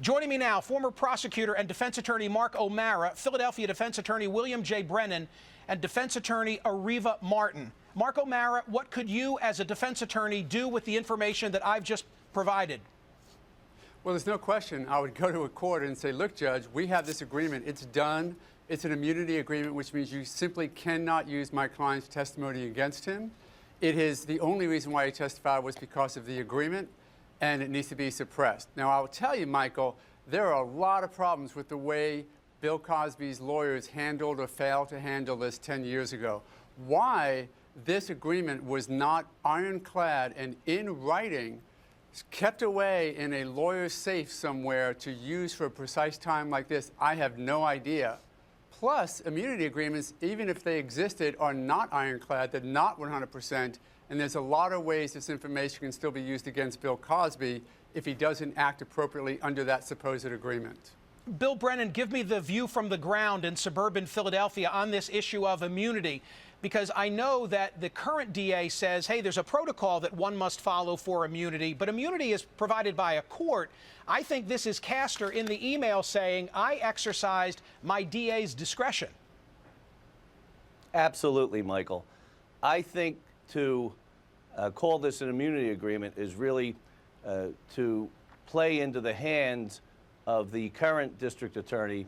Joining me now, former prosecutor and defense attorney Mark O'Mara, Philadelphia defense attorney William J. Brennan, and defense attorney Areva Martin. Mark O'Mara, what could you as a defense attorney do with the information that I've just provided? Well, there's no question I would go to a court and say, look, Judge, we have this agreement. It's done. It's an immunity agreement, which means you simply cannot use my client's testimony against him. It is the only reason why he testified was because of the agreement, and it needs to be suppressed. Now, I will tell you, Michael, there are a lot of problems with the way Bill Cosby's lawyers handled or failed to handle this 10 years ago. Why this agreement was not ironclad and in writing, kept away in a lawyer's safe somewhere to use for a precise time like this, I have no idea. Plus, immunity agreements, even if they existed, are not ironclad. They're not 100%. And there's a lot of ways this information can still be used against Bill Cosby if he doesn't act appropriately under that supposed agreement. Bill Brennan, give me the view from the ground in suburban Philadelphia on this issue of immunity, because I know that the current DA says, hey, there's a protocol that one must follow for immunity, but immunity is provided by a court. I think this is Castor in the email saying, I exercised my DA's discretion. Absolutely, Michael. I think to call this an immunity agreement is really to play into the hands of the current district attorney,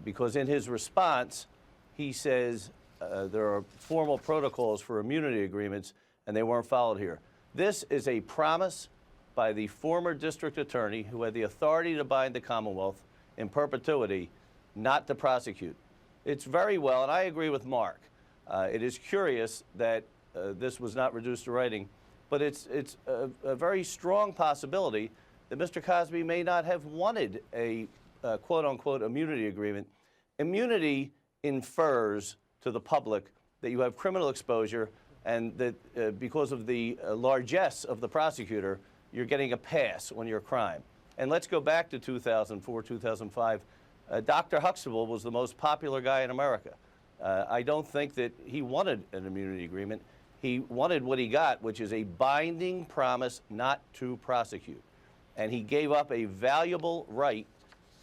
because in his response, he says there are formal protocols for immunity agreements, and they weren't followed here. This is a promise by the former district attorney who had the authority to bind the Commonwealth in perpetuity not to prosecute. It's very well, and I agree with Mark, it is curious that this was not reduced to writing, but it's a very strong possibility that Mr. Cosby may not have wanted a quote-unquote immunity agreement. Immunity infers to the public that you have criminal exposure and that because of the largesse of the prosecutor, you're getting a pass on your crime. And let's go back to 2004, 2005. Dr. Huxtable was the most popular guy in America. I don't think that he wanted an immunity agreement. He wanted what he got, which is a binding promise not to prosecute. And he gave up a valuable right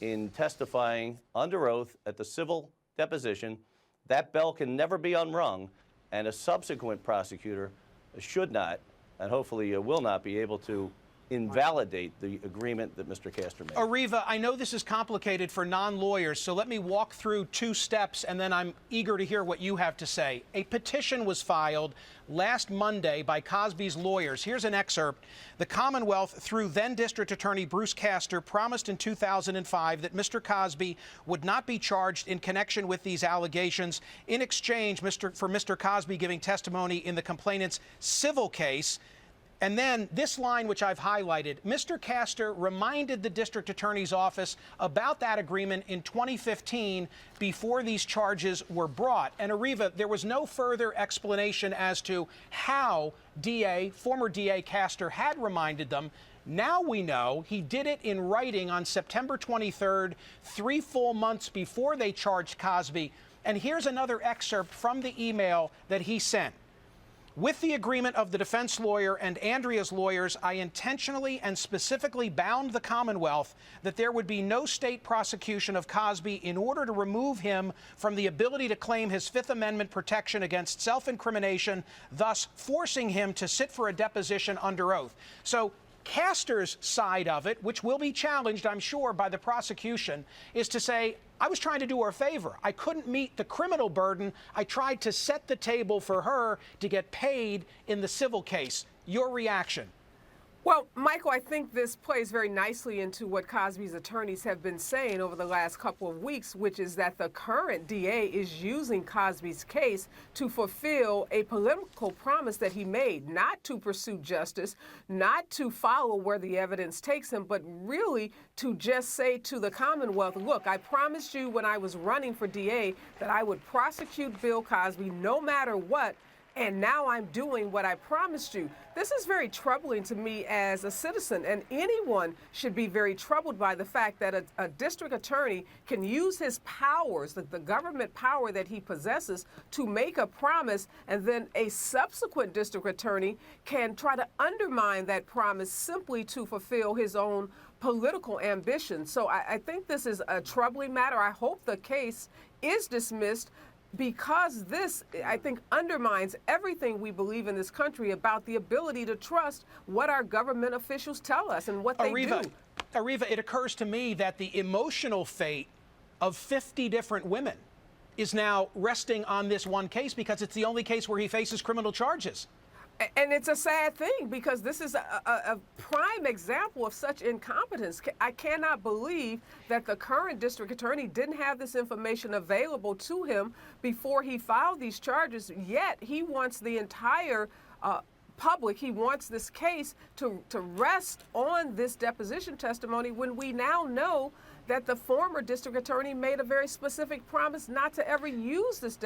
in testifying under oath at the civil deposition. That bell can never be unrung, and a subsequent prosecutor should not, and hopefully will not, be able to invalidate the agreement that Mr. Castor made. Areva, I know this is complicated for non-lawyers, so let me walk through two steps, and then I'm eager to hear what you have to say. A petition was filed last Monday by Cosby's lawyers. Here's an excerpt. The Commonwealth, through then District Attorney Bruce Castor, promised in 2005 that Mr. Cosby would not be charged in connection with these allegations in exchange for Mr. Cosby giving testimony in the complainant's civil case. And then this line, which I've highlighted, Mr. Castor reminded the district attorney's office about that agreement in 2015 before these charges were brought. And Areva, there was no further explanation as to how former DA Castor had reminded them. Now we know he did it in writing on September 23rd, 3 full months before they charged Cosby. And here's another excerpt from the email that he sent. With the agreement of the defense lawyer and Andrea's lawyers, I intentionally and specifically bound the Commonwealth that there would be no state prosecution of Cosby in order to remove him from the ability to claim his Fifth Amendment protection against self-incrimination, thus forcing him to sit for a deposition under oath. So Castor's side of it, which will be challenged, I'm sure, by the prosecution, is to say, I was trying to do her a favor. I couldn't meet the criminal burden. I tried to set the table for her to get paid in the civil case. Your reaction? Well, Michael, I think this plays very nicely into what Cosby's attorneys have been saying over the last couple of weeks, which is that the current DA is using Cosby's case to fulfill a political promise that he made, not to pursue justice, not to follow where the evidence takes him, but really to just say to the Commonwealth, look, I promised you when I was running for DA that I would prosecute Bill Cosby no matter what. And now I'm doing what I promised you. This is very troubling to me as a citizen, and anyone should be very troubled by the fact that a district attorney can use his powers, the government power that he possesses, to make a promise, and then a subsequent district attorney can try to undermine that promise simply to fulfill his own political ambition. So I think this is a troubling matter. I hope the case is dismissed because this, I think, undermines everything we believe in this country about the ability to trust what our government officials tell us and what they do. Areva, it occurs to me that the emotional fate of 50 different women is now resting on this one case because it's the only case where he faces criminal charges. And it's a sad thing because this is a prime example of such incompetence. I cannot believe that the current district attorney didn't have this information available to him before he filed these charges, yet he wants the entire public, he wants this case to rest on this deposition testimony when we now know that the former district attorney made a very specific promise not to ever use this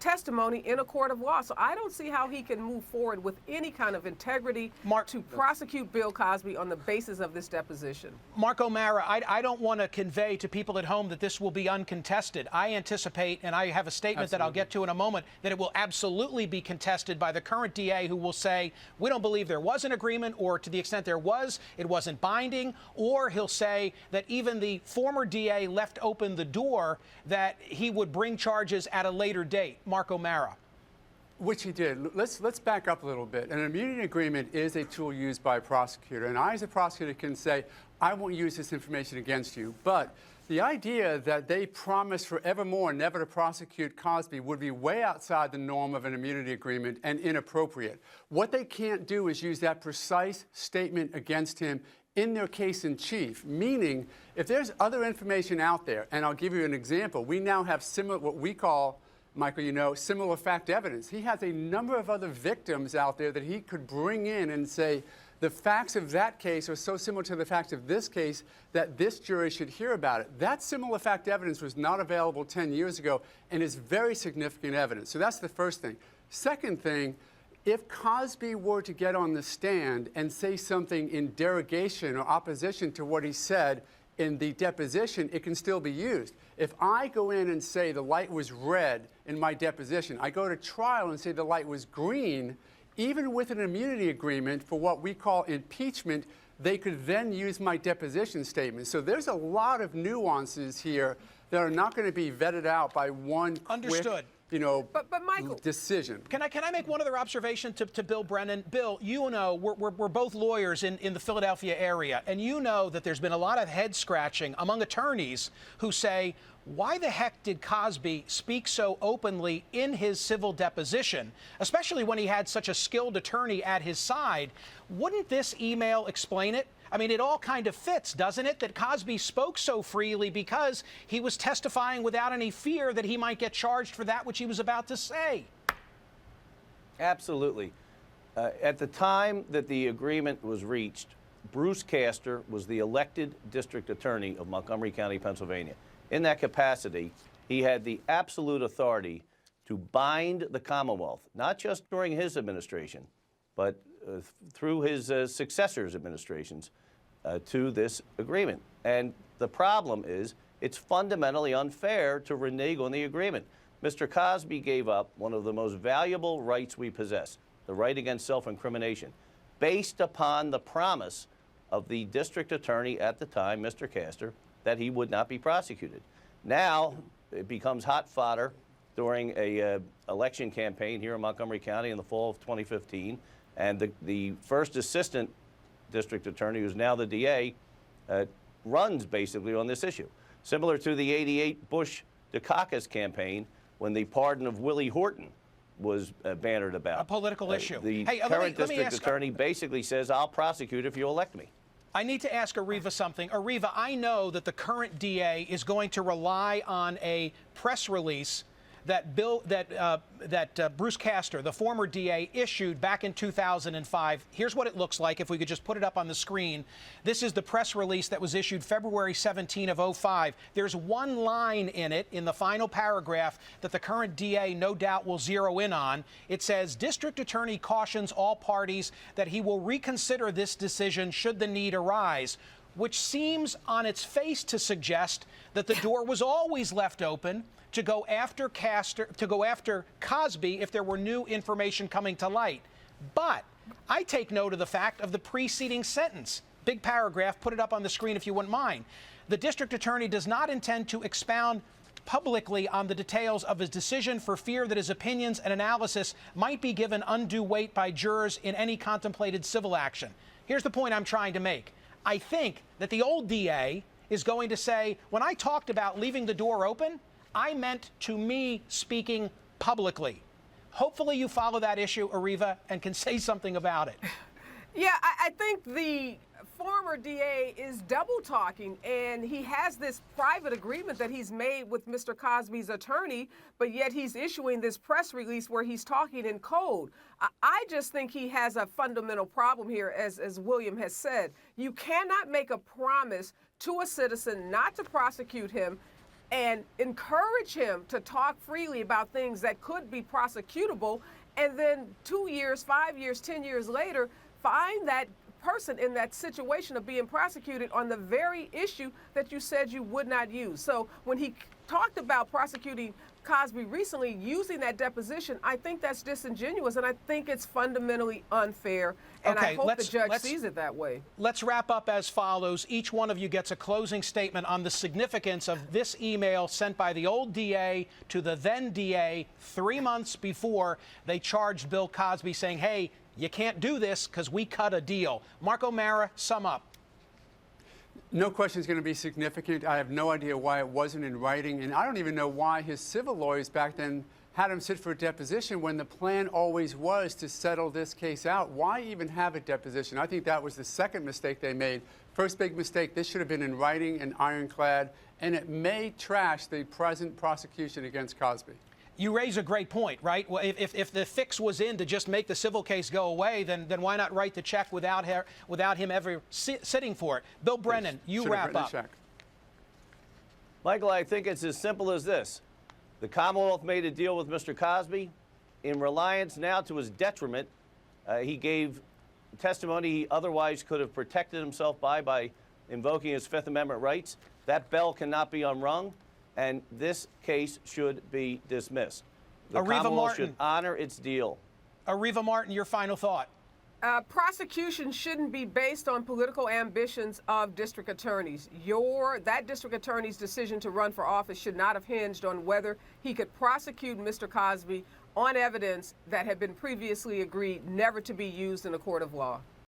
testimony in a court of law. So I don't see how he can move forward with any kind of integrity to prosecute Bill Cosby on the basis of this deposition. Mark O'Mara, I don't want to convey to people at home that this will be uncontested. I anticipate, and I have a statement that I'll get to in a moment, that it will absolutely be contested by the current DA, who will say, we don't believe there was an agreement, or to the extent there was, it wasn't binding, or he'll say that even the former DA left open the door that he would bring charges at a later date. Mark O'Mara. Which he did. Let's back up a little bit. An immunity agreement is a tool used by a prosecutor, and I, as a prosecutor, can say, I won't use this information against you. But the idea that they promise forevermore never to prosecute Cosby would be way outside the norm of an immunity agreement and inappropriate. What they can't do is use that precise statement against him in their case in chief, meaning if there's other information out there, and I'll give you an example, we now have similar, what we call, Michael, you know, similar fact evidence. He has a number of other victims out there that he could bring in and say, the facts of that case are so similar to the facts of this case that this jury should hear about it. That similar fact evidence was not available 10 years ago and is very significant evidence. So that's the first thing. Second thing, if Cosby were to get on the stand and say something in derogation or opposition to what he said in the deposition, it can still be used. If I go in and say the light was red in my deposition, I go to trial and say the light was green, even with an immunity agreement for what we call impeachment, they could then use my deposition statement. So there's a lot of nuances here that are not going to be vetted out by one quick, you know, but Michael, decision. Can I make one other observation to Bill Brennan? Bill, you know, we're both lawyers in the Philadelphia area, and you know that there's been a lot of head scratching among attorneys who say, why the heck did Cosby speak so openly in his civil deposition, especially when he had such a skilled attorney at his side? Wouldn't this email explain it? I mean, it all kind of fits, doesn't it, that Cosby spoke so freely because he was testifying without any fear that he might get charged for that which he was about to say. Absolutely. At the time that the agreement was reached, Bruce Castor was the elected district attorney of Montgomery County, Pennsylvania. In that capacity, he had the absolute authority to bind the Commonwealth, not just during his administration, but through his successors' administrations, to this agreement. And the problem is, it's fundamentally unfair to renege on the agreement. Mr. Cosby gave up one of the most valuable rights we possess, the right against self-incrimination, based upon the promise of the district attorney at the time, Mr. Castor, that he would not be prosecuted. Now, it becomes hot fodder during a election campaign here in Montgomery County in the fall of 2015, and the first assistant district attorney, who's now the DA, runs basically on this issue. Similar to the '88 Bush-Dukakis campaign, when the pardon of Willie Horton was bannered about. A political issue. The Hey, current let me district ask, attorney basically says, I'll prosecute if you elect me. I need to ask Areva something. Areva, I know that the current DA is going to rely on a press release that Bruce Castor, the former DA, issued back in 2005. Here's what it looks like if we could just put it up on the screen. This is the press release that was issued February 17 of 05. There's one line in it, in the final paragraph, that the current DA no doubt will zero in on. It says, District Attorney cautions all parties that he will reconsider this decision should the need arise, which seems on its face to suggest that the door was always left open to go after Cosby if there were new information coming to light. But I take note of the fact of the preceding sentence. big paragraph, put it up on the screen if you wouldn't mind. The district attorney does not intend to expound publicly on the details of his decision for fear that his opinions and analysis might be given undue weight by jurors in any contemplated civil action. Here's the point I'm trying to make. I think that the old DA is going to say, when I talked about leaving the door open, I meant to me speaking publicly. Hopefully you follow that issue, Areva, and can say something about it. Yeah, I think the former DA is double talking, and he has this private agreement that he's made with Mr. Cosby's attorney, but yet he's issuing this press release where he's talking in code. I just think he has a fundamental problem here, as William has said. You cannot make a promise to a citizen not to prosecute him and encourage him to talk freely about things that could be prosecutable, and then 2 years, 5 years, 10 years later, find that person in that situation of being prosecuted on the very issue that you said you would not use. So when he talked about prosecuting Cosby recently using that deposition, I think that's disingenuous, and I think it's fundamentally unfair, and Okay, I hope the judge let's sees it that way. Let's wrap up as follows. Each one of you gets a closing statement on the significance of this email sent by the old DA to the then DA 3 months before they charged Bill Cosby, saying, hey, you can't do this because we cut a deal. Mark O'Mara, sum up. No question is going to be significant. I have no idea why it wasn't in writing, and I don't even know why his civil lawyers back then had him sit for a deposition when the plan always was to settle this case out. Why even have a deposition? I think that was the second mistake they made. First big mistake, this should have been in writing and ironclad, and it may trash the present prosecution against Cosby. You raise a great point, right? Well, if the fix was in to just make the civil case go away, then why not write the check without him ever sitting for it? Bill Brennan, you Should have wrap written a up. check. Michael, I think it's as simple as this. The Commonwealth made a deal with Mr. Cosby. In reliance now to his detriment, he gave testimony he otherwise could have protected himself by invoking his Fifth Amendment rights. That bell cannot be unrung, and this case should be dismissed. The Areva Commonwealth Martin. should honor its deal. Areva Martin, your final thought. Prosecution shouldn't be based on political ambitions of district attorneys. That district attorney's decision to run for office should not have hinged on whether he could prosecute Mr. Cosby on evidence that had been previously agreed never to be used in a court of law.